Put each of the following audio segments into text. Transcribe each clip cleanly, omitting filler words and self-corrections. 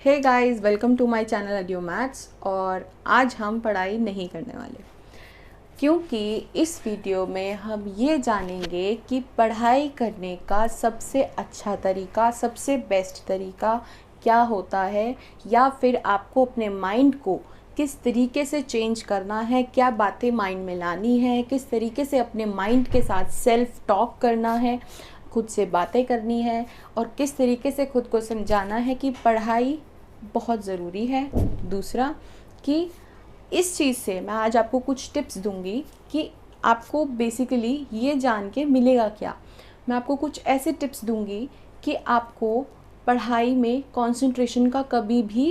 Hey guys, welcome to my channel audio maths. और आज हम पढ़ाई नहीं करने वाले, क्योंकि इस वीडियो में हम ये जानेंगे कि पढ़ाई करने का सबसे अच्छा तरीका, सबसे बेस्ट तरीका क्या होता है, या फिर आपको अपने माइंड को किस तरीके से चेंज करना है, क्या बातें माइंड में लानी है, किस तरीके से अपने माइंड के साथ सेल्फ टॉक करना है, खुद से बातें करनी है, और किस तरीके से खुद को समझाना है कि पढ़ाई बहुत ज़रूरी है। दूसरा कि इस चीज़ से मैं आज आपको कुछ टिप्स दूंगी कि आपको बेसिकली ये जान के मिलेगा क्या। मैं आपको कुछ ऐसे टिप्स दूंगी कि आपको पढ़ाई में कंसंट्रेशन का कभी भी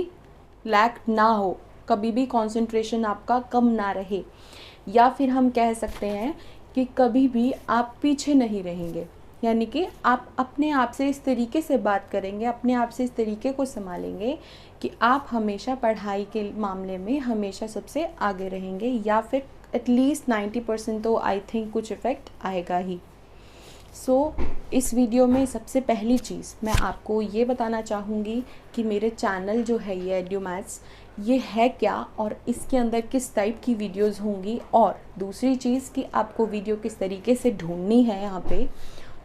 लैक ना हो, कभी भी कंसंट्रेशन आपका कम ना रहे, या फिर हम कह सकते हैं कि कभी भी आप पीछे नहीं रहेंगे। यानी कि आप अपने आप से इस तरीके से बात करेंगे, अपने आप से इस तरीके को संभालेंगे कि आप हमेशा पढ़ाई के मामले में हमेशा सबसे आगे रहेंगे, या फिर एटलीस्ट 90% तो आई थिंक कुछ इफ़ेक्ट आएगा ही। इस वीडियो में सबसे पहली चीज़ मैं आपको ये बताना चाहूँगी कि मेरे चैनल जो है ये ऑडियो मैथ्स, ये है क्या और इसके अंदर किस टाइप की वीडियोस होंगी, और दूसरी चीज़ कि आपको वीडियो किस तरीके से ढूंढनी है, यहाँ पे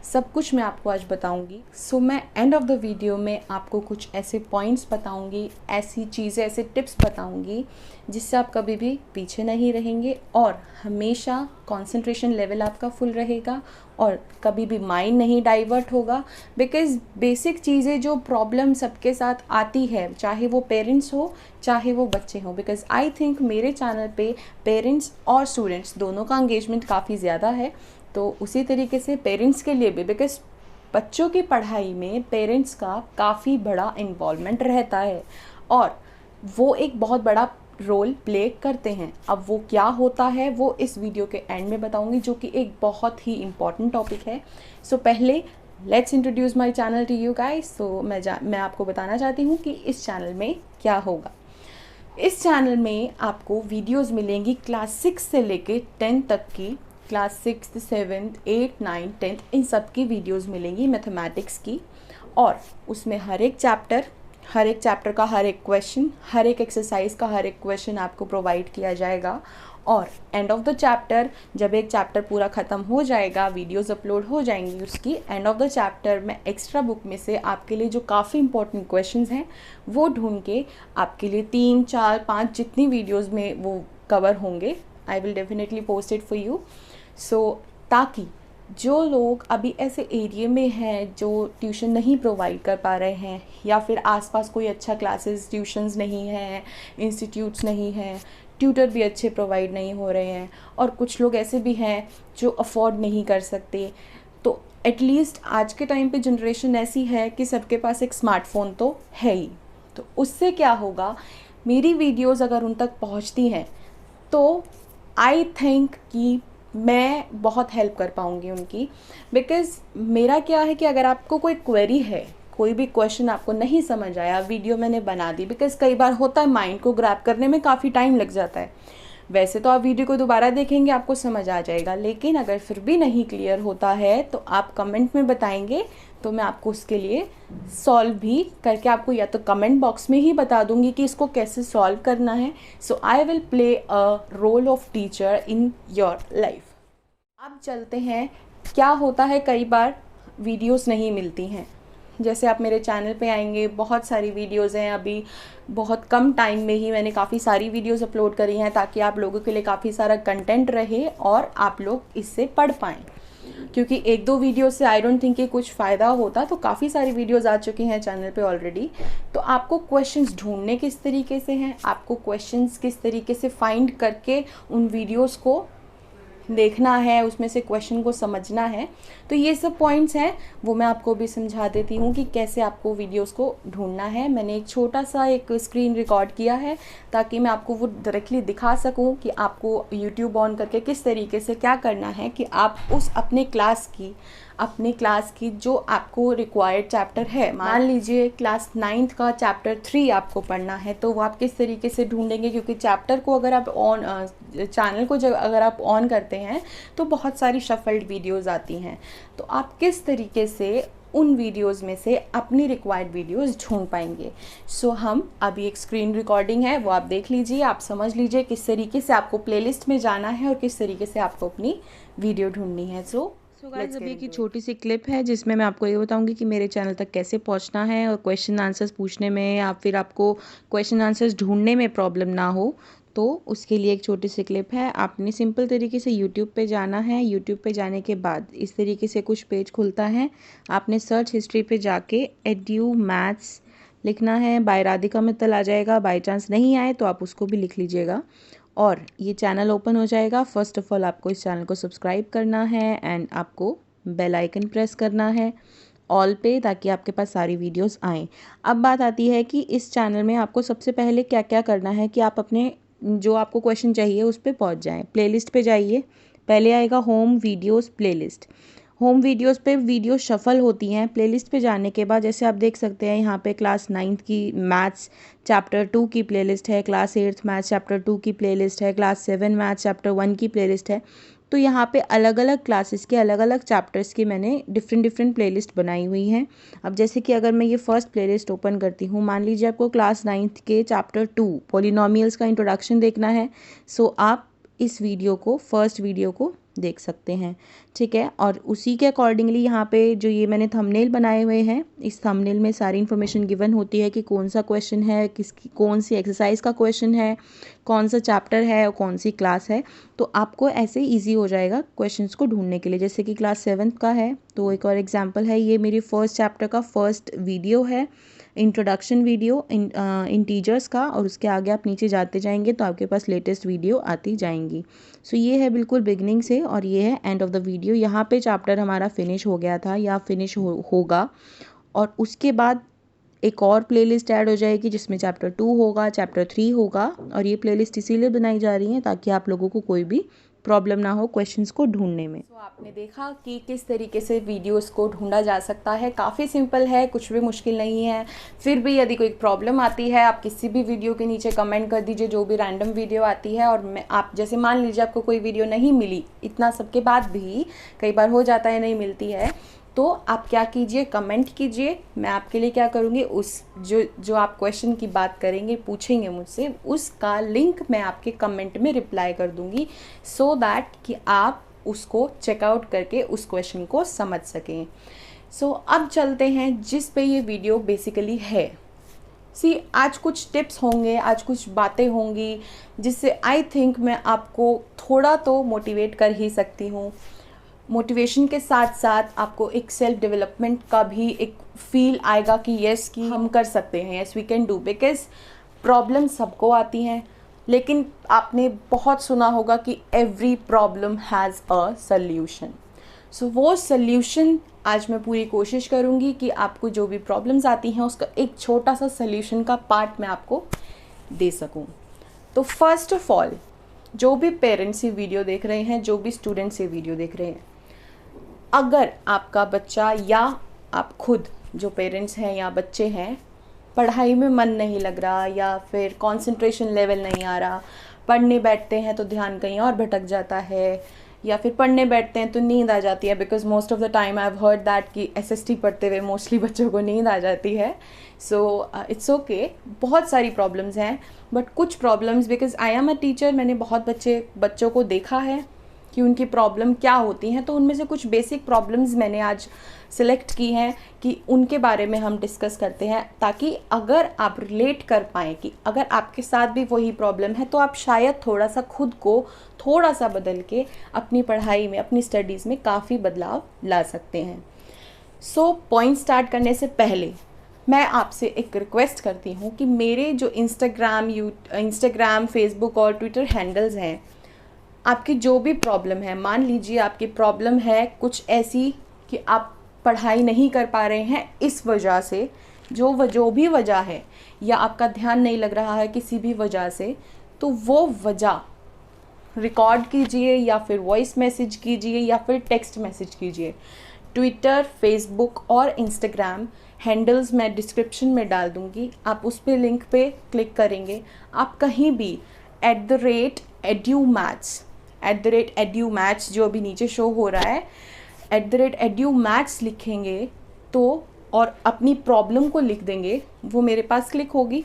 सब कुछ मैं आपको आज बताऊंगी। मैं एंड ऑफ द वीडियो में आपको कुछ ऐसे पॉइंट्स बताऊंगी, ऐसी चीज़ें, ऐसे टिप्स बताऊंगी जिससे आप कभी भी पीछे नहीं रहेंगे और हमेशा कंसंट्रेशन लेवल आपका फुल रहेगा और कभी भी माइंड नहीं डाइवर्ट होगा। बिकॉज़ बेसिक चीज़ें जो प्रॉब्लम सबके साथ आती है, चाहे वो पेरेंट्स हो चाहे वो बच्चे हों, बिकॉज़ आई थिंक मेरे चैनल पे पेरेंट्स और स्टूडेंट्स दोनों का एंगेजमेंट काफ़ी ज़्यादा है। तो उसी तरीके से पेरेंट्स के लिए भी, बिकॉज़ बच्चों की पढ़ाई में पेरेंट्स का काफ़ी बड़ा इन्वॉल्वमेंट रहता है और वो एक बहुत बड़ा रोल प्ले करते हैं। अब वो क्या होता है वो इस वीडियो के एंड में बताऊंगी, जो कि एक बहुत ही इम्पॉर्टेंट टॉपिक है। पहले let's introduce my channel to you guys. मैं आपको बताना चाहती हूँ कि इस चैनल में क्या होगा। इस चैनल में आपको वीडियोज़ मिलेंगी क्लास 6 से लेके 10 तक की, क्लास 6, 7, 8, 9, 10 इन सब की वीडियोस मिलेंगी मैथमेटिक्स की। और उसमें हर एक चैप्टर का हर एक क्वेश्चन, हर एक एक्सरसाइज का हर एक क्वेश्चन आपको प्रोवाइड किया जाएगा। और एंड ऑफ द चैप्टर, जब एक चैप्टर पूरा ख़त्म हो जाएगा, वीडियोस अपलोड हो जाएंगी उसकी, एंड ऑफ द चैप्टर मैं एक्स्ट्रा बुक में से आपके लिए जो काफ़ी इंपॉर्टेंट क्वेश्चंस हैं वो ढूंढ के आपके लिए 3, 4, 5 जितनी वीडियोज़ में वो कवर होंगे, I will definitely post it for you. ताकि जो लोग अभी ऐसे एरिया में हैं जो ट्यूशन नहीं प्रोवाइड कर पा रहे हैं, या फिर आसपास कोई अच्छा क्लासेस, ट्यूशन्स नहीं है, इंस्टीट्यूट्स नहीं हैं, ट्यूटर भी अच्छे प्रोवाइड नहीं हो रहे हैं, और कुछ लोग ऐसे भी हैं जो अफोर्ड नहीं कर सकते, तो एटलीस्ट आज के टाइम पे जनरेशन ऐसी है कि सबके पास एक स्मार्टफोन तो है ही। तो उससे क्या होगा, मेरी वीडियोज़ अगर उन तक पहुँचती हैं तो आई थिंक कि मैं बहुत हेल्प कर पाऊँगी उनकी। बिकॉज़ मेरा क्या है कि अगर आपको कोई क्वेरी है, कोई भी क्वेश्चन आपको नहीं समझ आया, वीडियो मैंने बना दी, बिकॉज़ कई बार होता है माइंड को ग्रैब करने में काफ़ी टाइम लग जाता है। वैसे तो आप वीडियो को दोबारा देखेंगे आपको समझ आ जाएगा, लेकिन अगर फिर भी नहीं क्लियर होता है तो आप कमेंट में बताएंगे, तो मैं आपको उसके लिए सॉल्व भी करके आपको या तो कमेंट बॉक्स में ही बता दूंगी कि इसको कैसे सॉल्व करना है। I will play a role of teacher in your life. अब चलते हैं, क्या होता है कई बार वीडियोस नहीं मिलती हैं। जैसे आप मेरे चैनल पे आएंगे, बहुत सारी वीडियोस हैं, अभी बहुत कम टाइम में ही मैंने काफ़ी सारी वीडियोस अपलोड करी हैं ताकि आप लोगों के लिए काफ़ी सारा कंटेंट रहे और आप लोग इससे पढ़ पाएँ। क्योंकि 1-2 वीडियो से आई डोंट थिंक कि कुछ फ़ायदा होता, तो काफ़ी सारी वीडियोस आ चुकी हैं चैनल पे ऑलरेडी। तो आपको क्वेश्चंस ढूंढने किस तरीके से हैं, आपको क्वेश्चंस किस तरीके से फाइंड करके उन वीडियोस को देखना है, उसमें से क्वेश्चन को समझना है, तो ये सब पॉइंट्स हैं, वो मैं आपको भी समझा देती हूँ कि कैसे आपको वीडियोस को ढूंढना है। मैंने एक छोटा सा एक स्क्रीन रिकॉर्ड किया है ताकि मैं आपको वो डायरेक्टली दिखा सकूँ कि आपको यूट्यूब ऑन करके किस तरीके से क्या करना है कि आप उस अपने क्लास की जो आपको रिक्वायर्ड चैप्टर है, मान लीजिए क्लास 9th का चैप्टर 3 आपको पढ़ना है, तो वो आप किस तरीके से ढूंढेंगे। क्योंकि चैप्टर को अगर आप चैनल को जब अगर आप ऑन करते हैं तो बहुत सारी शफल्ड वीडियोस आती हैं, तो आप किस तरीके से उन वीडियोस में से अपनी रिक्वायर्ड वीडियोस ढूंढ पाएंगे। सो हम अभी एक स्क्रीन रिकॉर्डिंग है, वो आप देख लीजिए, आप समझ लीजिए किस तरीके से आपको प्लेलिस्ट में जाना है और किस तरीके से आपको अपनी वीडियो ढूंढनी है। सो गाइस, अभी की छोटी सी क्लिप है जिसमें मैं आपको ये बताऊंगी कि मेरे चैनल तक कैसे पहुंचना है और क्वेश्चन आंसर्स पूछने में या फिर आपको क्वेश्चन आंसर्स ढूंढने में प्रॉब्लम ना हो, तो उसके लिए एक छोटी सी क्लिप है। आपने सिंपल तरीके से यूट्यूब पे जाना है। यूट्यूब पे जाने के बाद इस तरीके से कुछ पेज खुलता है। आपने सर्च हिस्ट्री पे जाके एड्यू मैथ्स लिखना है, बाय राधिका मित्तल आ जाएगा। बाय चांस नहीं आए तो आप उसको भी लिख लीजिएगा और ये चैनल ओपन हो जाएगा। फर्स्ट ऑफ ऑल आपको इस चैनल को सब्सक्राइब करना है एंड आपको बेल आइकन प्रेस करना है ऑल पे, ताकि आपके पास सारी वीडियोस आएँ। अब बात आती है कि इस चैनल में आपको सबसे पहले क्या क्या करना है कि आप अपने जो आपको क्वेश्चन चाहिए उस पर पहुँच जाएँ। प्लेलिस्ट पे जाइए, पहले आएगा home videos playlist. Home videos पे वीडियो शफल होती हैं। प्लेलिस्ट पे जाने के बाद जैसे आप देख सकते हैं यहाँ पे क्लास 9th की मैथ्स चैप्टर 2 की प्लेलिस्ट है, क्लास 8th मैथ्स चैप्टर 2 की प्लेलिस्ट है, क्लास 7 मैथ्स चैप्टर 1 की प्लेलिस्ट है। तो यहाँ पे अलग अलग क्लासेस के अलग अलग चैप्टर्स की मैंने डिफरेंट प्लेलिस्ट बनाई हुई हैं। अब जैसे कि अगर मैं ये फर्स्ट प्लेलिस्ट ओपन करती हूँ, मान लीजिए आपको क्लास 9th के चैप्टर 2 पॉलिनोमियल्स का इंट्रोडक्शन देखना है, सो आप इस वीडियो को, फर्स्ट वीडियो को देख सकते हैं, ठीक है। और उसी के अकॉर्डिंगली यहाँ पे जो ये मैंने थंबनेल बनाए हुए हैं, इस थंबनेल में सारी इन्फॉर्मेशन गिवन होती है कि कौन सा क्वेश्चन है, किसकी कौन सी एक्सरसाइज का क्वेश्चन है, कौन सा चैप्टर है और कौन सी क्लास है। तो आपको ऐसे ईजी हो जाएगा क्वेश्चंस को ढूंढने के लिए। जैसे कि क्लास 7th का है तो एक और एग्जाम्पल है, ये मेरी फर्स्ट चैप्टर का फर्स्ट वीडियो है, इंट्रोडक्शन वीडियो इंटीजर्स का, और उसके आगे आप नीचे जाते जाएंगे तो आपके पास लेटेस्ट वीडियो आती जाएंगी। सो ये है बिल्कुल बिगनिंग से और ये है एंड ऑफ द वीडियो। यहाँ पे चैप्टर हमारा फिनिश हो गया था या फिनिश होगा और उसके बाद एक और प्लेलिस्ट ऐड हो जाएगी जिसमें चैप्टर 2 होगा, चैप्टर 3 होगा। और ये प्लेलिस्ट इसीलिए बनाई जा रही है ताकि आप लोगों को कोई भी प्रॉब्लम ना हो क्वेश्चंस को ढूंढने में। तो आपने देखा कि किस तरीके से वीडियोस को ढूंढा जा सकता है। काफ़ी सिंपल है, कुछ भी मुश्किल नहीं है। फिर भी यदि कोई प्रॉब्लम आती है, आप किसी भी वीडियो के नीचे कमेंट कर दीजिए, जो भी रैंडम वीडियो आती है। और मैं आप जैसे मान लीजिए आपको कोई वीडियो नहीं मिली, इतना सबके बाद भी कई बार हो जाता है नहीं मिलती है, तो आप क्या कीजिए, कमेंट कीजिए। मैं आपके लिए क्या करूँगी, उस जो आप क्वेश्चन की बात करेंगे, पूछेंगे मुझसे, उसका लिंक मैं आपके कमेंट में रिप्लाई कर दूँगी, सो दैट कि आप उसको चेकआउट करके उस क्वेश्चन को समझ सकें। सो अब चलते हैं जिस पे ये वीडियो बेसिकली है। आज कुछ टिप्स होंगे, आज कुछ बातें होंगी जिससे आई थिंक मैं आपको थोड़ा तो मोटिवेट कर ही सकती हूँ। मोटिवेशन के साथ साथ आपको एक सेल्फ डेवलपमेंट का भी एक फील आएगा कि यस कि हम कर सकते हैं, yes we can do. Because problem सबको आती हैं, लेकिन आपने बहुत सुना होगा कि every problem has a solution. So वो सल्यूशन आज मैं पूरी कोशिश करूँगी कि आपको जो भी प्रॉब्लम्स आती हैं उसका एक छोटा सा सल्यूशन का पार्ट मैं आपको दे सकूँ। तो फर्स्ट ऑफ ऑल, जो भी पेरेंट्स ये वीडियो देख रहे हैं, जो भी स्टूडेंट्स ये वीडियो देख रहे हैं, अगर आपका बच्चा या आप खुद जो पेरेंट्स हैं या बच्चे हैं, पढ़ाई में मन नहीं लग रहा या फिर कंसंट्रेशन लेवल नहीं आ रहा, पढ़ने बैठते हैं तो ध्यान कहीं और भटक जाता है, या फिर पढ़ने बैठते हैं तो नींद आ जाती है, because most of the time I have heard that कि एसएसटी पढ़ते हुए मोस्टली बच्चों को नींद आ जाती है। सो इट्स ओके, बहुत सारी प्रॉब्लम्स हैं, बट कुछ problems, because I am a teacher, मैंने बहुत बच्चों को देखा है कि उनकी प्रॉब्लम क्या होती हैं। तो उनमें से कुछ बेसिक प्रॉब्लम्स मैंने आज सिलेक्ट की हैं कि उनके बारे में हम डिस्कस करते हैं, ताकि अगर आप रिलेट कर पाएँ कि अगर आपके साथ भी वही प्रॉब्लम है तो आप शायद थोड़ा सा खुद को थोड़ा सा बदल के अपनी पढ़ाई में, अपनी स्टडीज़ में काफ़ी बदलाव ला सकते हैं। सो पॉइंट स्टार्ट करने से पहले मैं आपसे एक रिक्वेस्ट करती हूँ कि मेरे जो इंस्टाग्राम, फेसबुक और ट्विटर हैंडल्स हैं, आपकी जो भी प्रॉब्लम है, मान लीजिए आपकी प्रॉब्लम है कुछ ऐसी कि आप पढ़ाई नहीं कर पा रहे हैं इस वजह से, जो भी वजह है, या आपका ध्यान नहीं लग रहा है किसी भी वजह से, तो वो वजह रिकॉर्ड कीजिए या फिर वॉइस मैसेज कीजिए या फिर टेक्स्ट मैसेज कीजिए। ट्विटर, फेसबुक और इंस्टाग्राम हैंडल्स मैं डिस्क्रिप्शन में डाल दूँगी, आप उस पे लिंक पे क्लिक करेंगे, आप कहीं भी @edumats जो अभी नीचे शो हो रहा है, @edumats लिखेंगे तो और अपनी प्रॉब्लम को लिख देंगे, वो मेरे पास क्लिक होगी,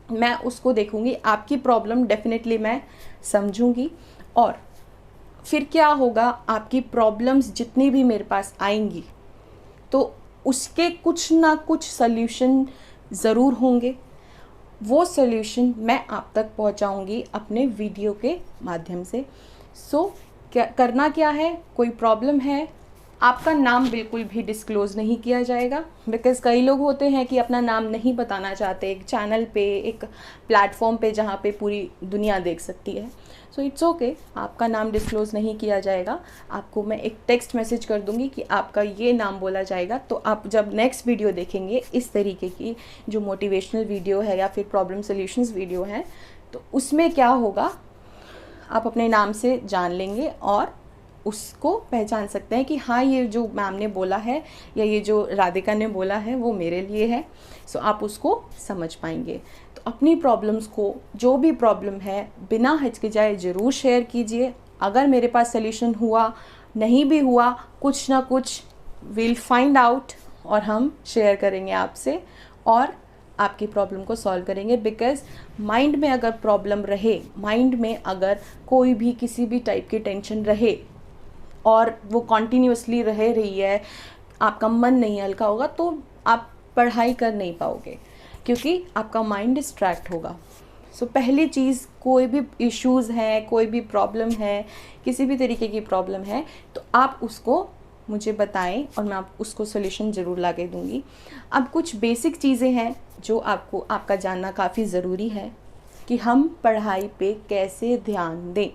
मैं उसको देखूंगी, आपकी प्रॉब्लम डेफिनेटली मैं समझूंगी, और फिर क्या होगा, आपकी प्रॉब्लम्स जितनी भी मेरे पास आएंगी तो उसके कुछ ना कुछ सल्यूशन ज़रूर होंगे। वो सल्यूशन मैं आप तक पहुंचाऊंगी अपने वीडियो के माध्यम से। क्या करना क्या है, कोई प्रॉब्लम है, आपका नाम बिल्कुल भी डिस्क्लोज़ नहीं किया जाएगा, बिकॉज़ कई लोग होते हैं कि अपना नाम नहीं बताना चाहते एक चैनल पे, एक प्लेटफॉर्म पे जहाँ पे पूरी दुनिया देख सकती है। सो इट्स ओके, आपका नाम डिस्क्लोज़ नहीं किया जाएगा। आपको मैं एक टेक्स्ट मैसेज कर दूँगी कि आपका ये नाम बोला जाएगा, तो आप जब नेक्स्ट वीडियो देखेंगे इस तरीके की जो मोटिवेशनल वीडियो है या फिर प्रॉब्लम सॉल्यूशंस वीडियो है, तो उसमें क्या होगा, आप अपने नाम से जान लेंगे और उसको पहचान सकते हैं कि हाँ, ये जो मैम ने बोला है या ये जो राधिका ने बोला है वो मेरे लिए है। सो आप उसको समझ पाएंगे। तो अपनी प्रॉब्लम्स को, जो भी प्रॉब्लम है, बिना हिचकिचाए ज़रूर शेयर कीजिए। अगर मेरे पास सल्यूशन हुआ, नहीं भी हुआ, कुछ ना कुछ विल फाइंड आउट और हम शेयर करेंगे आपसे और आपकी प्रॉब्लम को सॉल्व करेंगे। बिकॉज़ माइंड में अगर प्रॉब्लम रहे, माइंड में अगर कोई भी किसी भी टाइप की टेंशन रहे और वो कॉन्टीन्यूसली रह रही है, आपका मन नहीं हल्का होगा, तो आप पढ़ाई कर नहीं पाओगे, क्योंकि आपका माइंड डिस्ट्रैक्ट होगा। सो पहली चीज़, कोई भी इश्यूज़ हैं, कोई भी प्रॉब्लम है, किसी भी तरीके की प्रॉब्लम है, तो आप उसको मुझे बताएं और मैं उसको सोल्यूशन ज़रूर ला के दूँगी। अब कुछ बेसिक चीज़ें हैं जो आपका जानना काफ़ी ज़रूरी है कि हम पढ़ाई पे कैसे ध्यान दें,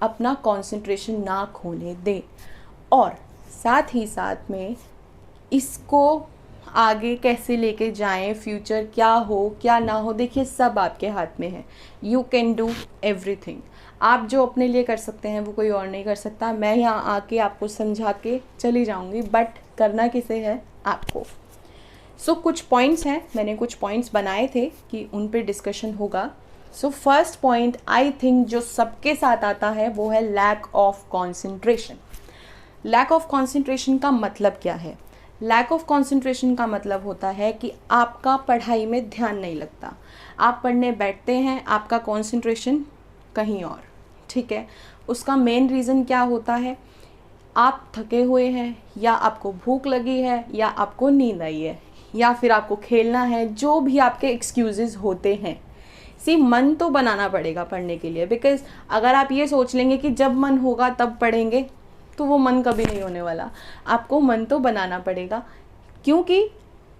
अपना कंसंट्रेशन ना खोने दें, और साथ ही साथ में इसको आगे कैसे लेके जाएं, फ्यूचर क्या हो क्या ना हो, देखिए सब आपके हाथ में है। You can do everything. आप जो अपने लिए कर सकते हैं वो कोई और नहीं कर सकता। मैं यहाँ आके आपको समझा के चली जाऊँगी, बट करना किसे है, आपको। सो कुछ पॉइंट्स हैं, मैंने कुछ पॉइंट्स बनाए थे कि उन पे डिस्कशन होगा। So first point I think जो सबके साथ आता है वो है lack of concentration. Lack of concentration का मतलब क्या है? लैक ऑफ कॉन्सेंट्रेशन का मतलब होता है कि आपका पढ़ाई में ध्यान नहीं लगता। आप पढ़ने बैठते हैं, आपका कॉन्सेंट्रेशन कहीं और, ठीक है। उसका मेन रीज़न क्या होता है? आप थके हुए हैं, या आपको भूख लगी है, या आपको नींद आई है, या फिर आपको खेलना है, जो भी आपके एक्सक्यूज़ेस होते हैं। मन तो बनाना पड़ेगा पढ़ने के लिए, बिकॉज़ अगर आप ये सोच लेंगे कि जब मन होगा तब पढ़ेंगे, तो वो मन कभी नहीं होने वाला। आपको मन तो बनाना पड़ेगा, क्योंकि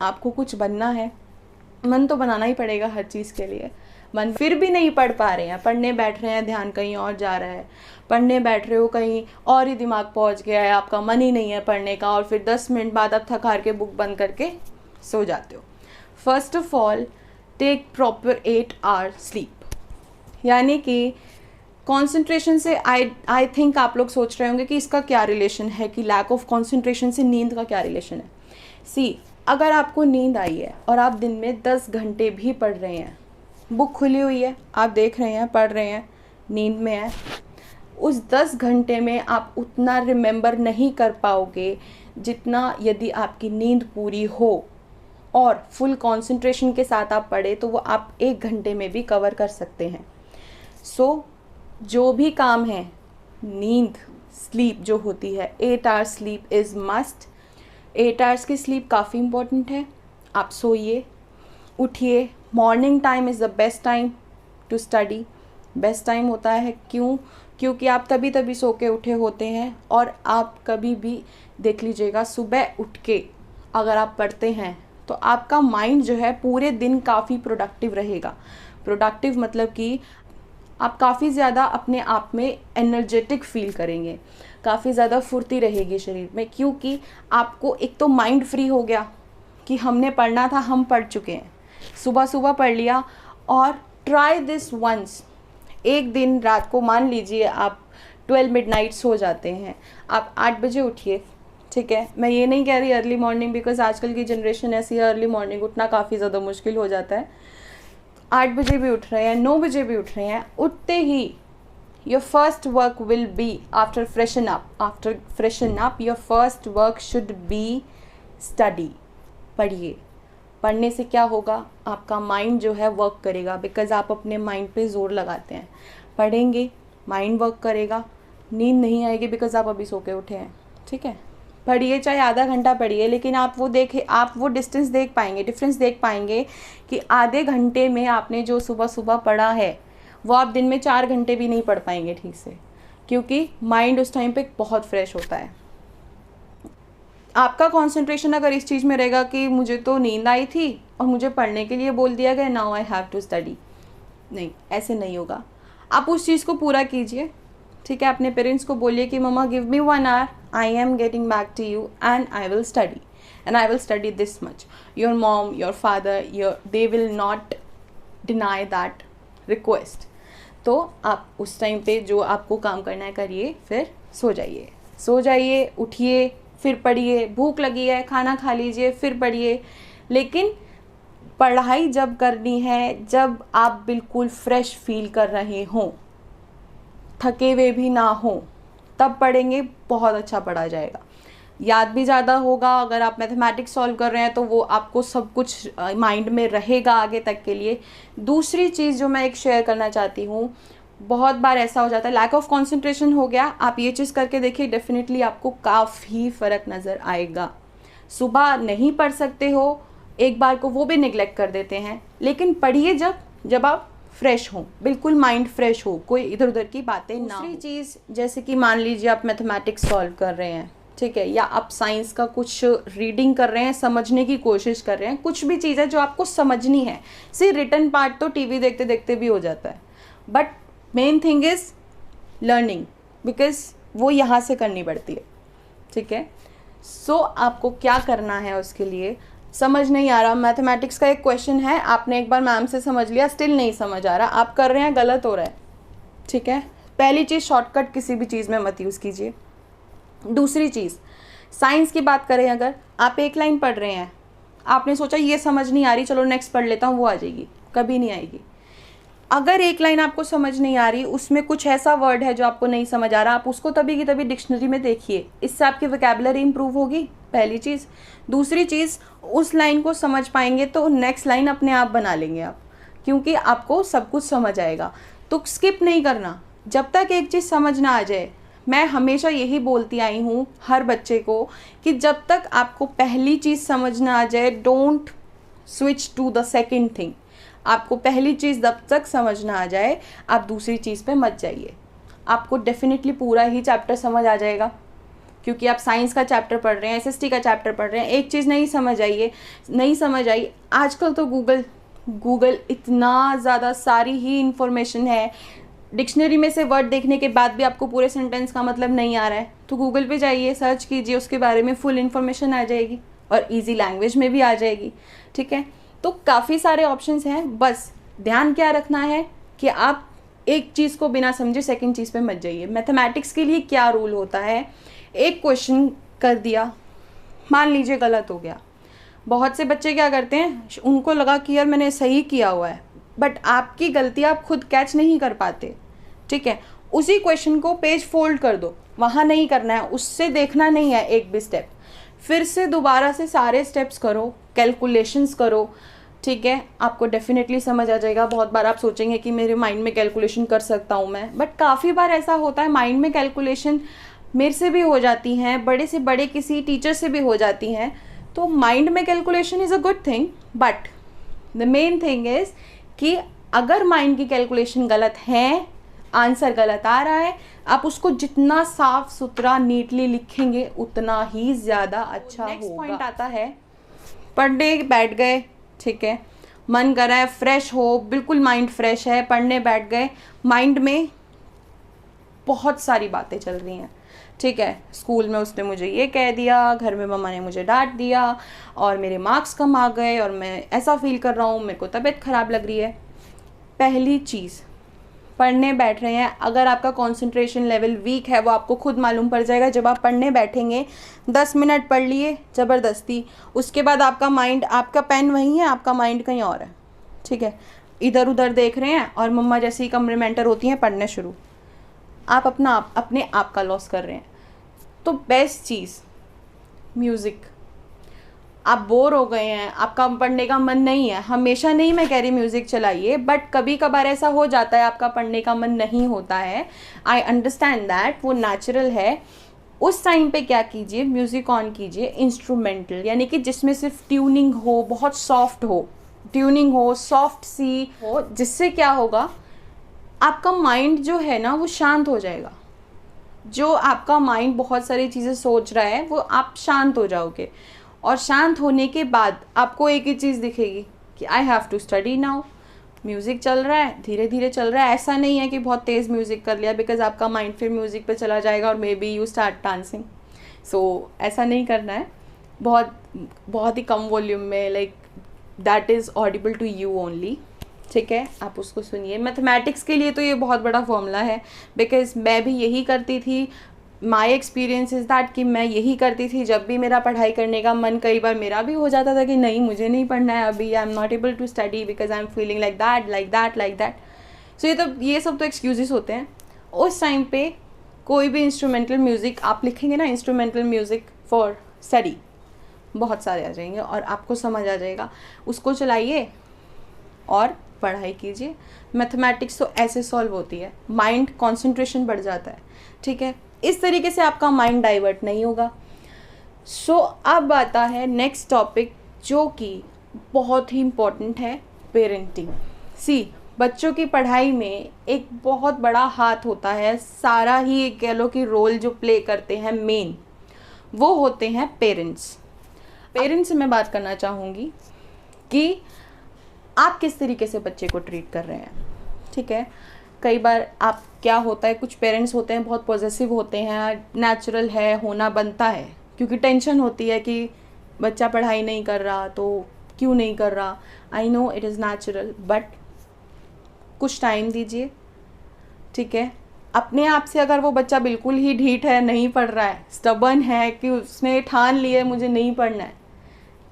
आपको कुछ बनना है, मन तो बनाना ही पड़ेगा हर चीज़ के लिए। मन फिर भी नहीं पढ़ पा रहे हैं, पढ़ने बैठ रहे हैं, ध्यान कहीं और जा रहा है, पढ़ने बैठ रहे हो कहीं और ही दिमाग पहुंच गया है, आपका मन ही नहीं है पढ़ने का, और फिर 10 मिनट बाद आप थक हार के बुक बंद करके सो जाते हो। First of all, take proper 8 hour sleep. यानी कि कंसंट्रेशन से आई थिंक आप लोग सोच रहे होंगे कि इसका क्या रिलेशन है, कि लैक ऑफ कंसंट्रेशन से नींद का क्या रिलेशन है। अगर आपको नींद आई है और आप दिन में 10 घंटे भी पढ़ रहे हैं, बुक खुली हुई है, आप देख रहे हैं, पढ़ रहे हैं, नींद में है, उस 10 घंटे में आप उतना रिमेंबर नहीं कर पाओगे जितना यदि आपकी नींद पूरी हो और फुल कंसंट्रेशन के साथ आप पढ़े, तो वो आप 1 घंटे में भी कवर कर सकते हैं। जो भी काम है, नींद, स्लीप जो होती है, 8 hours sleep is must. 8 hours की स्लीप काफ़ी इम्पोर्टेंट है। आप सोइए, उठिए। Morning time is the best time to study. Best time होता है, क्योंकि आप तभी सो के उठे होते हैं, और आप कभी भी देख लीजिएगा, सुबह उठ के अगर आप पढ़ते हैं तो आपका माइंड जो है पूरे दिन काफ़ी प्रोडक्टिव रहेगा। प्रोडक्टिव मतलब कि आप काफ़ी ज़्यादा अपने आप में एनर्जेटिक फील करेंगे, काफ़ी ज़्यादा फुर्ती रहेगी शरीर में, क्योंकि आपको एक तो माइंड फ्री हो गया कि हमने पढ़ना था, हम पढ़ चुके हैं, सुबह पढ़ लिया। और ट्राई दिस वंस। एक दिन रात को, मान लीजिए आप 12 मिडनाइट सो जाते हैं, आप 8 बजे उठिए, ठीक है। मैं ये नहीं कह रही अर्ली मॉर्निंग, बिकॉज आजकल की जनरेशन ऐसी है, अर्ली मॉर्निंग उठना काफ़ी ज़्यादा मुश्किल हो जाता है। 8 बजे भी उठ रहे हैं, 9 बजे भी उठ रहे हैं, उठते ही your first work will be after freshen up, your first work should be study, पढ़िए। पढ़ने से क्या होगा, आपका माइंड जो है वर्क करेगा, बिकॉज़ आप अपने माइंड पे ज़ोर लगाते हैं। पढ़ेंगे, माइंड वर्क करेगा, नींद नहीं आएगी बिकॉज़ आप अभी सो के उठे हैं, ठीक है। पढ़िए, चाहे आधा घंटा पढ़िए, लेकिन आप वो डिस्टेंस देख पाएंगे, डिफरेंस देख पाएंगे कि आधे घंटे में आपने जो सुबह सुबह पढ़ा है वो आप दिन में 4 घंटे भी नहीं पढ़ पाएंगे ठीक से, क्योंकि माइंड उस टाइम पे बहुत फ्रेश होता है। आपका कंसंट्रेशन अगर इस चीज़ में रहेगा कि मुझे तो नींद आई थी और मुझे पढ़ने के लिए बोल दिया गया, now I have to study, नहीं, ऐसे नहीं होगा। आप उस चीज़ को पूरा कीजिए, ठीक है। अपने पेरेंट्स को बोलिए कि mamma give me 1 hour, I am getting back to you and I will study, and I will study this much. Your mom, your father, they will not deny that request. तो आप उस time पे जो आपको काम करना है करिए, फिर सो जाइए, उठिए, फिर पढ़िए। भूख लगी है, खाना खा लीजिए, फिर पढ़िए। लेकिन पढ़ाई जब करनी है जब आप बिल्कुल फ्रेश फील कर रहे हों, थके हुए भी ना हो, तब पढ़ेंगे, बहुत अच्छा पढ़ा जाएगा। याद भी ज़्यादा होगा। अगर आप मैथमेटिक्स सॉल्व कर रहे हैं तो वो आपको सब कुछ माइंड में रहेगा आगे तक के लिए। दूसरी चीज़ जो मैं एक शेयर करना चाहती हूँ, बहुत बार ऐसा हो जाता है, लैक ऑफ कंसंट्रेशन हो गया, आप ये चीज़ करके देखिए, डेफिनेटली आपको काफ़ी फ़र्क नज़र आएगा। सुबह नहीं पढ़ सकते हो, एक बार को वो भी निगलेक्ट कर देते हैं, लेकिन पढ़िए जब आप फ्रेश हो, बिल्कुल माइंड फ्रेश हो, कोई इधर उधर की बातें ना। दूसरी चीज़, जैसे कि मान लीजिए आप मैथमेटिक्स सॉल्व कर रहे हैं, ठीक है, या आप साइंस का कुछ रीडिंग कर रहे हैं, समझने की कोशिश कर रहे हैं, कुछ भी चीज़ है जो आपको समझनी है। सिर्फ रिटन पार्ट तो टीवी देखते देखते भी हो जाता है, but main thing is learning, because वो यहाँ से करनी पड़ती है, ठीक है। सो आपको क्या करना है, उसके लिए समझ नहीं आ रहा, मैथमेटिक्स का एक क्वेश्चन है, आपने एक बार मैम से समझ लिया, स्टिल नहीं समझ आ रहा, आप कर रहे हैं, गलत हो रहा है, ठीक है। पहली चीज़, शॉर्टकट किसी भी चीज़ में मत यूज़ कीजिए। दूसरी चीज़, साइंस की बात करें, अगर आप एक लाइन पढ़ रहे हैं, आपने सोचा ये समझ नहीं आ रही, चलो नेक्स्ट पढ़ लेता हूँ, वो आ जाएगी, कभी नहीं आएगी। अगर एक लाइन आपको समझ नहीं आ रही, उसमें कुछ ऐसा वर्ड है जो आपको नहीं समझ आ रहा, आप उसको तभी की तभी डिक्शनरी में देखिए, इससे आपकी वोकैबुलरी इंप्रूव होगी, पहली चीज़। दूसरी चीज़, उस लाइन को समझ पाएंगे तो नेक्स्ट लाइन अपने आप बना लेंगे आप, क्योंकि आपको सब कुछ समझ आएगा। तो स्किप नहीं करना जब तक एक चीज़ समझ ना आ जाए। मैं हमेशा यही बोलती आई हूँ हर बच्चे को कि जब तक आपको पहली चीज़ समझ ना आ जाए, don't switch to the second thing. आपको पहली चीज़ जब तक समझ ना आ जाए, आप दूसरी चीज़ पे मत जाइए। आपको डेफिनेटली पूरा ही चैप्टर समझ आ जाएगा, क्योंकि आप साइंस का चैप्टर पढ़ रहे हैं, एसएसटी का चैप्टर पढ़ रहे हैं। एक चीज़ नहीं समझ आई, आजकल तो गूगल इतना ज़्यादा सारी ही इंफॉर्मेशन है। डिक्शनरी में से वर्ड देखने के बाद भी आपको पूरे सेंटेंस का मतलब नहीं आ रहा है, तो गूगल पे जाइए, सर्च कीजिए, उसके बारे में फुल इन्फॉर्मेशन आ जाएगी और ईजी लैंग्वेज में भी आ जाएगी, ठीक है। तो काफ़ी सारे ऑप्शंस हैं, बस ध्यान क्या रखना है कि आप एक चीज़ को बिना समझे सेकंड चीज़ पे मत जाइए। मैथमेटिक्स के लिए क्या रूल होता है, एक क्वेश्चन कर दिया, मान लीजिए गलत हो गया, बहुत से बच्चे क्या करते हैं, उनको लगा कि यार मैंने सही किया हुआ है, बट आपकी गलती आप खुद कैच नहीं कर पाते, ठीक है। उसी क्वेश्चन को पेज फोल्ड कर दो, वहाँ नहीं करना है, उससे देखना नहीं है एक भी स्टेप, फिर से दोबारा से सारे स्टेप्स करो, कैलकुलेशंस करो, ठीक है। आपको डेफिनेटली समझ आ जाएगा। बहुत बार आप सोचेंगे कि मेरे माइंड में कैलकुलेशन कर सकता हूँ मैं, बट काफ़ी बार ऐसा होता है माइंड में कैलकुलेशन मेरे से भी हो जाती हैं, बड़े से बड़े किसी टीचर से भी हो जाती हैं। तो माइंड में calculation is a good thing, but the main thing is कि अगर माइंड की कैलकुलेशन गलत है, आंसर गलत आ रहा है, आप उसको जितना साफ सुथरा नीटली लिखेंगे उतना ही ज़्यादा अच्छा होगा। नेक्स्ट पॉइंट आता है, पढ़ने बैठ गए, ठीक है, मन कर रहा है फ्रेश हो, बिल्कुल माइंड फ्रेश है, पढ़ने बैठ गए, माइंड में बहुत सारी बातें चल रही हैं, ठीक है। स्कूल में उसने मुझे ये कह दिया, घर में मम्मा ने मुझे डांट दिया, और मेरे मार्क्स कम आ गए, और मैं ऐसा फील कर रहा हूँ, मेरे को तबीयत ख़राब लग रही है। पहली चीज़, पढ़ने बैठ रहे हैं, अगर आपका कंसंट्रेशन लेवल वीक है वो आपको खुद मालूम पड़ जाएगा। जब आप पढ़ने बैठेंगे, 10 मिनट पढ़ लिए ज़बरदस्ती, उसके बाद आपका माइंड, आपका पेन वहीं है, आपका माइंड कहीं और है, ठीक है, इधर उधर देख रहे हैं, और मम्मा जैसे ही कमरे में एंटर होती हैं पढ़ने शुरू, आप अपने आप का लॉस कर रहे हैं। तो बेस्ट चीज़ म्यूज़िक, आप बोर हो गए हैं, आपका पढ़ने का मन नहीं है, हमेशा नहीं मैं कह रही म्यूज़िक चलाइए, बट कभी कभार ऐसा हो जाता है आपका पढ़ने का मन नहीं होता है, आई अंडरस्टैंड दैट, वो नेचुरल है। उस टाइम पे क्या कीजिए, म्यूज़िक ऑन कीजिए इंस्ट्रूमेंटल, यानी कि जिसमें सिर्फ ट्यूनिंग हो, बहुत सॉफ्ट हो, ट्यूनिंग हो, सॉफ्ट सी हो, जिससे क्या होगा, आपका माइंड जो है ना वो शांत हो जाएगा। जो आपका माइंड बहुत सारी चीज़ें सोच रहा है वो आप शांत हो जाओगे, और शांत होने के बाद आपको एक ही चीज़ दिखेगी कि I have to study now. Music चल रहा है, धीरे धीरे चल रहा है, ऐसा नहीं है कि बहुत तेज़ म्यूज़िक कर लिया, बिकॉज आपका माइंड फिर म्यूज़िक पे चला जाएगा और maybe you start dancing. So ऐसा नहीं करना है, बहुत बहुत ही कम वॉल्यूम में, like that is audible to you only, ठीक है, आप उसको सुनिए। मैथमेटिक्स के लिए तो ये बहुत बड़ा फॉर्मूला है, बिकॉज मैं भी यही करती थी, माई एक्सपीरियंस इज़ दैट कि मैं यही करती थी। जब भी मेरा पढ़ाई करने का मन, कई बार मेरा भी हो जाता था कि नहीं मुझे नहीं पढ़ना है अभी, I am not able to study because I am feeling like that like that like that. So ये सब तो एक्सक्यूजेस होते हैं। उस टाइम पे कोई भी इंस्ट्रूमेंटल म्यूज़िक आप लिखेंगे ना, इंस्ट्रूमेंटल म्यूज़िक फॉर स्टडी, बहुत सारे आ जाएंगे और आपको समझ आ जाएगा, उसको चलाइए और पढ़ाई कीजिए। मैथमेटिक्स तो ऐसे सॉल्व होती है, माइंड कंसंट्रेशन बढ़ जाता है, ठीक है, इस तरीके से आपका माइंड डाइवर्ट नहीं होगा। सो अब आता है नेक्स्ट टॉपिक जो कि बहुत ही इम्पोर्टेंट है, पेरेंटिंग। बच्चों की पढ़ाई में एक बहुत बड़ा हाथ होता है, सारा ही एक कह लो कि रोल जो प्ले करते हैं मेन, वो होते हैं पेरेंट्स। पेरेंट्स से मैं बात करना चाहूँगी कि आप किस तरीके से बच्चे को ट्रीट कर रहे हैं, ठीक है। कई बार आप क्या होता है, कुछ पेरेंट्स होते हैं बहुत पॉजेसिव होते हैं, नेचुरल है, होना बनता है, क्योंकि टेंशन होती है कि बच्चा पढ़ाई नहीं कर रहा तो क्यों नहीं कर रहा। I know it is natural, but कुछ टाइम दीजिए, ठीक है। अपने आप से अगर वो बच्चा बिल्कुल ही ढीठ है, नहीं पढ़ रहा है, स्टबर्न है कि उसने ठान लिया है मुझे नहीं पढ़ना है,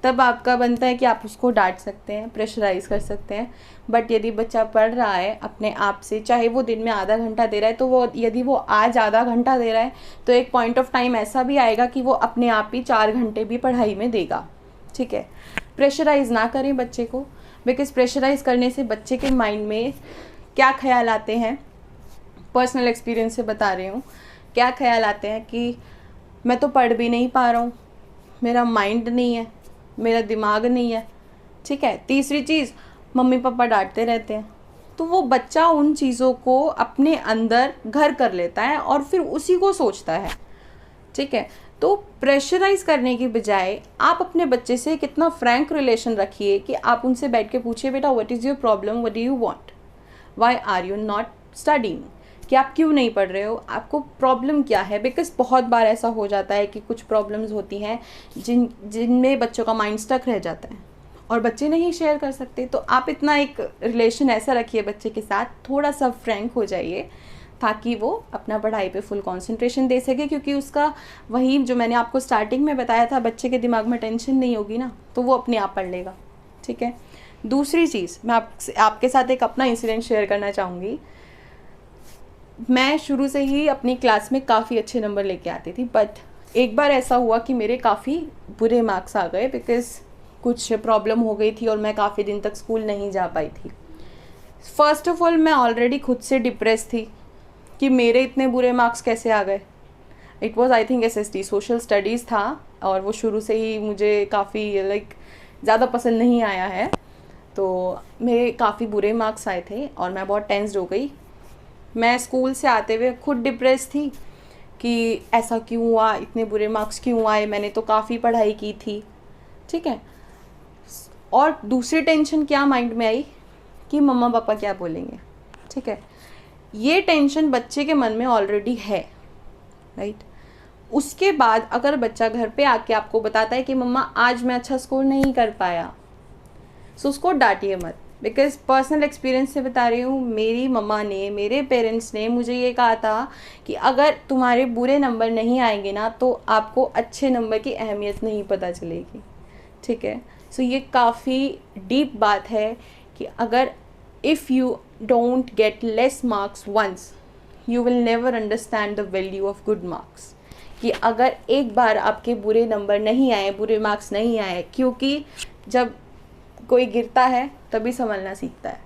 तब आपका बनता है कि आप उसको डांट सकते हैं, प्रेशराइज़ कर सकते हैं। बट यदि बच्चा पढ़ रहा है अपने आप से, चाहे वो दिन में आधा घंटा दे रहा है, तो वो यदि वो आज आधा घंटा दे रहा है तो एक पॉइंट ऑफ टाइम ऐसा भी आएगा कि वो अपने आप ही 4 घंटे भी पढ़ाई में देगा, ठीक है। प्रेशराइज़ ना करें बच्चे को, बिकॉज प्रेशराइज़ करने से बच्चे के माइंड में क्या ख्याल आते हैं, पर्सनल एक्सपीरियंस से बता रही हूँ, क्या ख्याल आते हैं कि मैं तो पढ़ भी नहीं पा रहा हूँ, मेरा माइंड नहीं है, मेरा दिमाग नहीं है, ठीक है। तीसरी चीज़, मम्मी पापा डांटते रहते हैं, तो वो बच्चा उन चीज़ों को अपने अंदर घर कर लेता है और फिर उसी को सोचता है, ठीक है। तो प्रेशराइज़ करने की बजाय आप अपने बच्चे से कितना फ्रैंक रिलेशन रखिए कि आप उनसे बैठ के पूछिए, बेटा what is your problem, what do you want, why are you not studying, कि आप क्यों नहीं पढ़ रहे हो, आपको प्रॉब्लम क्या है। बिकॉज बहुत बार ऐसा हो जाता है कि कुछ प्रॉब्लम्स होती हैं जिनमें बच्चों का माइंड स्टक रह जाता है और बच्चे नहीं शेयर कर सकते। तो आप इतना एक रिलेशन ऐसा रखिए बच्चे के साथ, थोड़ा सा फ्रैंक हो जाइए, ताकि वो अपना पढ़ाई पे फुल कंसंट्रेशन दे सके, क्योंकि उसका वही जो मैंने आपको स्टार्टिंग में बताया था, बच्चे के दिमाग में टेंशन नहीं होगी ना, तो वो अपने आप पढ़ लेगा, ठीक है। दूसरी चीज़, मैं आपके साथ एक अपना इंसिडेंट शेयर करना चाहूँगी। मैं शुरू से ही अपनी क्लास में काफ़ी अच्छे नंबर लेके आती थी, बट एक बार ऐसा हुआ कि मेरे काफ़ी बुरे मार्क्स आ गए, बिकॉज़ कुछ प्रॉब्लम हो गई थी और मैं काफ़ी दिन तक स्कूल नहीं जा पाई थी। फ़र्स्ट ऑफ ऑल मैं ऑलरेडी खुद से डिप्रेस थी कि मेरे इतने बुरे मार्क्स कैसे आ गए। It was I think SST social studies था, और वो शुरू से ही मुझे काफ़ी ज़्यादा पसंद नहीं आया है, तो मेरे काफ़ी बुरे मार्क्स आए थे और मैं बहुत टेंस्ड हो गई। मैं स्कूल से आते हुए खुद डिप्रेस थी कि ऐसा क्यों हुआ, इतने बुरे मार्क्स क्यों आए, मैंने तो काफ़ी पढ़ाई की थी, ठीक है। और दूसरी टेंशन क्या माइंड में आई कि मम्मा पापा क्या बोलेंगे, ठीक है। ये टेंशन बच्चे के मन में ऑलरेडी है, राइट। उसके बाद अगर बच्चा घर पे आके आपको बताता है कि मम्मा आज मैं अच्छा स्कोर नहीं कर पाया, सो उसको डांटिए मत, बिकॉज पर्सनल एक्सपीरियंस से बता रही हूँ, मेरी मम्मा ने, मेरे पेरेंट्स ने मुझे ये कहा था कि अगर तुम्हारे बुरे नंबर नहीं आएंगे ना तो आपको अच्छे नंबर की अहमियत नहीं पता चलेगी, ठीक है। सो ये काफ़ी डीप बात है कि अगर if you don't get less marks once, you will never understand the value of good marks. कि अगर एक बार आपके बुरे नंबर नहीं आए, बुरे मार्क्स नहीं आए, क्योंकि जब कोई गिरता है तभी संभलना सीखता है।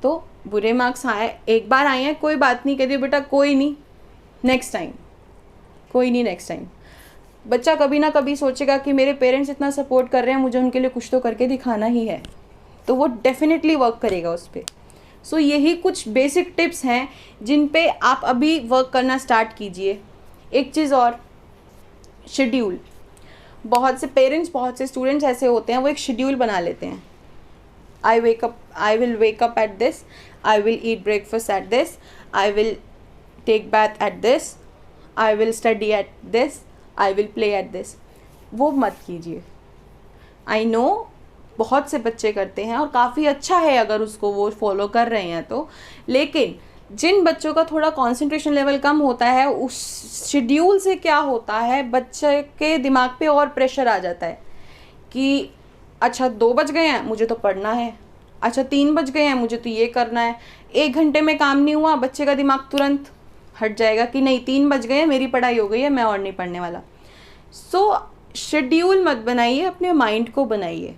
तो बुरे मार्क्स आए, एक बार आए हैं, कोई बात नहीं, कह दिए बेटा कोई नहीं, नेक्स्ट टाइम, कोई नहीं नेक्स्ट टाइम। बच्चा कभी ना कभी सोचेगा कि मेरे पेरेंट्स इतना सपोर्ट कर रहे हैं, मुझे उनके लिए कुछ तो करके दिखाना ही है, तो वो डेफिनेटली वर्क करेगा उस पर। सो यही कुछ बेसिक टिप्स हैं जिन पे आप अभी वर्क करना स्टार्ट कीजिए। एक चीज़ और, शेड्यूल। बहुत से पेरेंट्स, बहुत से स्टूडेंट्स ऐसे होते हैं, वो एक शेड्यूल बना लेते हैं। I will wake up at this, I will eat breakfast at this, I will take bath at this, I will study at this, I will play at this। वो मत कीजिए। I know बहुत से बच्चे करते हैं और काफ़ी अच्छा है अगर उसको वो फॉलो कर रहे हैं तो, लेकिन जिन बच्चों का थोड़ा कंसंट्रेशन लेवल कम होता है, उस शेड्यूल से क्या होता है, बच्चे के दिमाग पे और प्रेशर आ जाता है कि अच्छा 2 बज गए हैं, मुझे तो पढ़ना है, अच्छा 3 बज गए हैं, मुझे तो ये करना है। 1 घंटे में काम नहीं हुआ, बच्चे का दिमाग तुरंत हट जाएगा कि नहीं 3 बज गए हैं, मेरी पढ़ाई हो गई है, मैं और नहीं पढ़ने वाला। सो शेड्यूल मत बनाइए, अपने माइंड को बनाइए,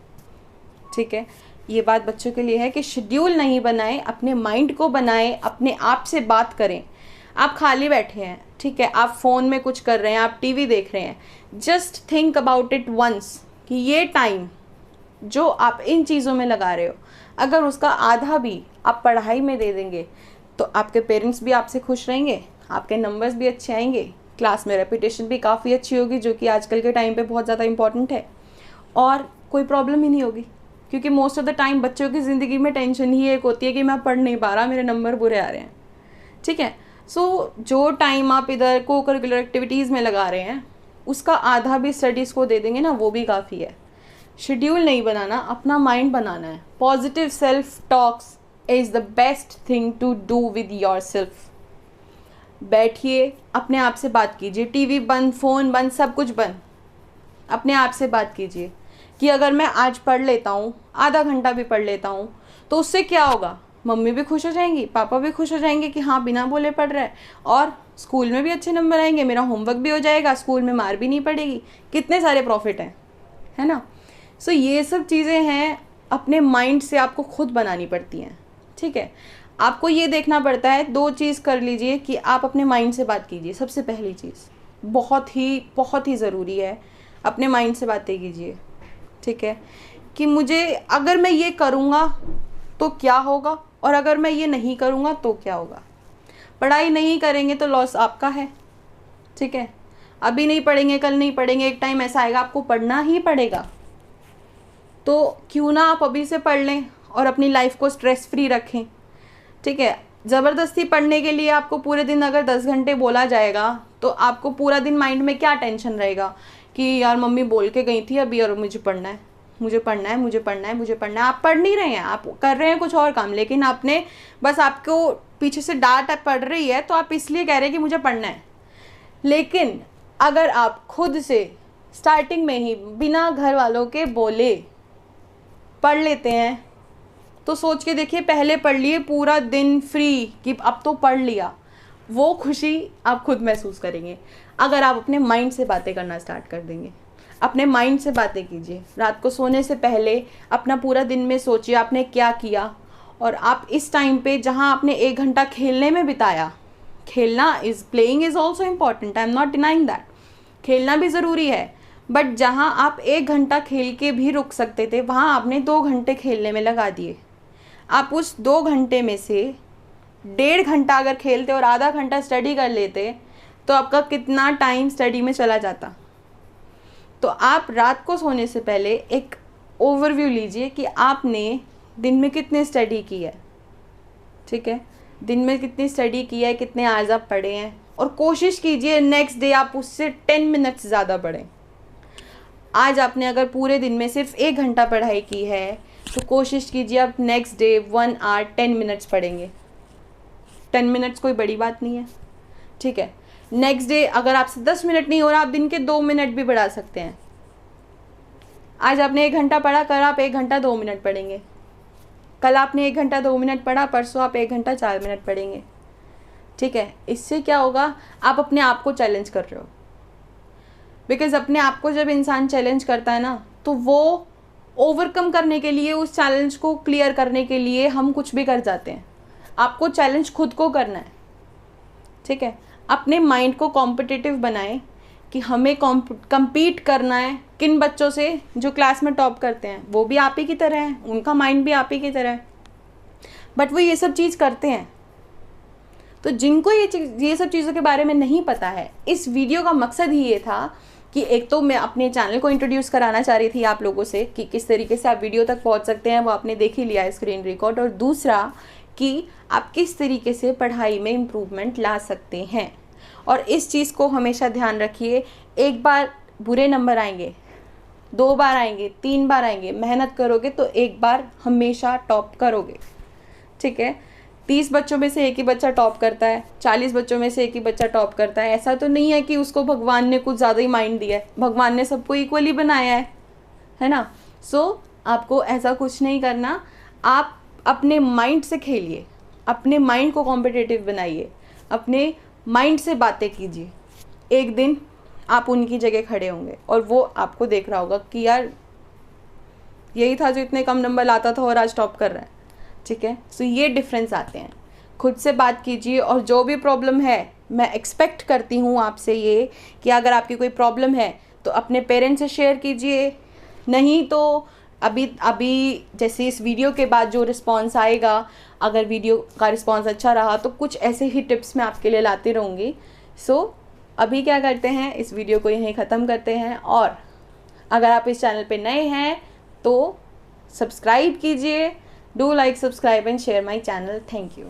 ठीक है। ये बात बच्चों के लिए है कि शेड्यूल नहीं बनाएं, अपने माइंड को बनाएं, अपने आप से बात करें। आप खाली बैठे हैं, ठीक है, आप फ़ोन में कुछ कर रहे हैं, आप टीवी देख रहे हैं, just think about it once कि ये टाइम जो आप इन चीज़ों में लगा रहे हो, अगर उसका आधा भी आप पढ़ाई में दे देंगे तो आपके पेरेंट्स भी आपसे खुश रहेंगे, आपके नंबर्स भी अच्छे आएंगे, क्लास में रेपुटेशन भी काफ़ी अच्छी होगी, जो कि आजकल के टाइम पे बहुत ज़्यादा इंपॉर्टेंट है, और कोई प्रॉब्लम ही नहीं होगी। क्योंकि मोस्ट ऑफ द टाइम बच्चों की ज़िंदगी में टेंशन ही एक होती है कि मैं पढ़ नहीं पा रहा, मेरे नंबर बुरे आ रहे हैं, ठीक है। सो जो टाइम आप इधर को करिकुलर एक्टिविटीज़ में लगा रहे हैं, उसका आधा भी स्टडीज़ को दे देंगे ना, वो भी काफ़ी है। शेड्यूल नहीं बनाना, अपना माइंड बनाना है। Positive self talks is the best thing to do with yourself. बैठिए, अपने आप से बात कीजिए, टीवी बंद, फ़ोन बंद, सब कुछ बंद, अपने आप से बात कीजिए कि अगर मैं आज पढ़ लेता हूँ, आधा घंटा भी पढ़ लेता हूँ, तो उससे क्या होगा, मम्मी भी खुश हो जाएंगी, पापा भी खुश हो जाएंगे कि हाँ बिना बोले पढ़ रहा है, और स्कूल में भी अच्छे नंबर आएंगे, मेरा होमवर्क भी हो जाएगा, स्कूल में मार भी नहीं पड़ेगी। कितने सारे प्रॉफिट हैं, है ना। सो ये सब चीज़ें हैं, अपने माइंड से आपको खुद बनानी पड़ती हैं, ठीक है। आपको ये देखना पड़ता है, 2 चीज़ कर लीजिए कि आप अपने माइंड से बात कीजिए। सबसे पहली चीज़ बहुत ही ज़रूरी है, अपने माइंड से बातें कीजिए, ठीक है, कि मुझे अगर मैं ये करूँगा तो क्या होगा, और अगर मैं ये नहीं करूँगा तो क्या होगा। पढ़ाई नहीं करेंगे तो लॉस आपका है, ठीक है। अभी नहीं पढ़ेंगे, कल नहीं पढ़ेंगे, एक टाइम ऐसा आएगा आपको पढ़ना ही पड़ेगा। तो क्यों ना आप अभी से पढ़ लें और अपनी लाइफ को स्ट्रेस फ्री रखें, ठीक है। ज़बरदस्ती पढ़ने के लिए आपको पूरे दिन अगर 10 घंटे बोला जाएगा तो आपको पूरा दिन माइंड में क्या टेंशन रहेगा कि यार मम्मी बोल के गई थी अभी और मुझे पढ़ना है, मुझे पढ़ना है, मुझे पढ़ना है, मुझे पढ़ना है। आप पढ़ नहीं रहे हैं, आप कर रहे हैं कुछ और काम, लेकिन आपने बस, आपको पीछे से डांट पड़ रही है तो आप इसलिए कह रहे हैं कि मुझे पढ़ना है। लेकिन अगर आप खुद से स्टार्टिंग में ही बिना घर वालों के बोले पढ़ लेते हैं तो सोच के देखिए, पहले पढ़ लिए पूरा दिन फ्री कि अब तो पढ़ लिया, वो खुशी आप खुद महसूस करेंगे अगर आप अपने माइंड से बातें करना स्टार्ट कर देंगे। अपने माइंड से बातें कीजिए, रात को सोने से पहले अपना पूरा दिन में सोचिए आपने क्या किया, और आप इस टाइम पे जहाँ आपने 1 घंटा खेलने में बिताया, खेलना playing is also important, I am not denying that, खेलना भी ज़रूरी है, बट जहाँ आप 1 घंटा खेल के भी रुक सकते थे, वहाँ आपने 2 घंटे खेलने में लगा दिए। आप उस 2 घंटे में से 1.5 घंटा अगर खेलते और आधा घंटा स्टडी कर लेते तो आपका कितना टाइम स्टडी में चला जाता। तो आप रात को सोने से पहले एक ओवरव्यू लीजिए कि आपने दिन में कितनी स्टडी की है, ठीक है, दिन में कितनी स्टडी की है, कितने आवर्स आप पढ़े हैं, और कोशिश कीजिए नेक्स्ट डे आप उससे 10 मिनट्स ज़्यादा पढ़ें। आज आपने अगर पूरे दिन में सिर्फ 1 घंटा पढ़ाई की है तो कोशिश कीजिए आप नेक्स्ट डे 1 आवर 10 मिनट्स पढ़ेंगे। 10 मिनट्स कोई बड़ी बात नहीं है, ठीक है। नेक्स्ट डे अगर आपसे 10 मिनट नहीं हो रहा, आप दिन के 2 मिनट भी बढ़ा सकते हैं। आज आपने 1 घंटा पढ़ा, कल आप 1 घंटा 2 मिनट पढ़ेंगे, कल आपने 1 घंटा 2 मिनट पढ़ा, परसों आप 1 घंटा 4 मिनट पढ़ेंगे, ठीक है। इससे क्या होगा, आप अपने आप को चैलेंज कर रहे हो, बिकॉज़ अपने आप को जब इंसान चैलेंज करता है ना, तो वो ओवरकम करने के लिए, उस चैलेंज को क्लियर करने के लिए हम कुछ भी कर जाते हैं। आपको चैलेंज खुद को करना है, ठीक है। अपने माइंड को कॉम्पिटिटिव बनाएं कि हमें compete करना है किन बच्चों से जो क्लास में टॉप करते हैं। वो भी आप ही की तरह हैं, उनका माइंड भी आप ही की तरह है, बट वो ये सब चीज़ करते हैं। तो जिनको ये सब चीज़ों के बारे में नहीं पता है, इस वीडियो का मकसद ही ये था कि एक तो मैं अपने चैनल को इंट्रोड्यूस कराना चाह रही थी आप लोगों से कि किस तरीके से आप वीडियो तक पहुंच सकते हैं, वो आपने देख ही लिया है स्क्रीन रिकॉर्ड। और दूसरा कि आप किस तरीके से पढ़ाई में इम्प्रूवमेंट ला सकते हैं। और इस चीज़ को हमेशा ध्यान रखिए, एक बार बुरे नंबर आएंगे, 2 बार आएंगे, 3 बार आएंगे, मेहनत करोगे तो एक बार हमेशा टॉप करोगे, ठीक है। 30 बच्चों में से एक ही बच्चा टॉप करता है, 40 बच्चों में से एक ही बच्चा टॉप करता है। ऐसा तो नहीं है कि उसको भगवान ने कुछ ज़्यादा ही माइंड दिया है, भगवान ने सबको इक्वली बनाया है ना। सो आपको ऐसा कुछ नहीं करना, आप अपने माइंड से खेलिए, अपने माइंड को कॉम्पिटिटिव बनाइए, अपने माइंड से बातें कीजिए। एक दिन आप उनकी जगह खड़े होंगे और वो आपको देख रहा होगा कि यार यही था जो इतने कम नंबर लाता था और आज टॉप कर रहा है, ठीक है। सो ये डिफरेंस आते हैं। खुद से बात कीजिए, और जो भी प्रॉब्लम है, मैं एक्सपेक्ट करती हूँ आपसे ये कि अगर आपकी कोई प्रॉब्लम है तो अपने पेरेंट्स से शेयर कीजिए, नहीं तो अभी जैसे इस वीडियो के बाद जो रिस्पॉन्स आएगा, अगर वीडियो का रिस्पॉन्स अच्छा रहा तो कुछ ऐसे ही टिप्स मैं आपके लिए लाती रहूँगी। सो अभी क्या करते हैं, इस वीडियो को यहीं ख़त्म करते हैं। और अगर आप इस चैनल पे नए हैं तो सब्सक्राइब कीजिए, do like, subscribe and share my channel. Thank you.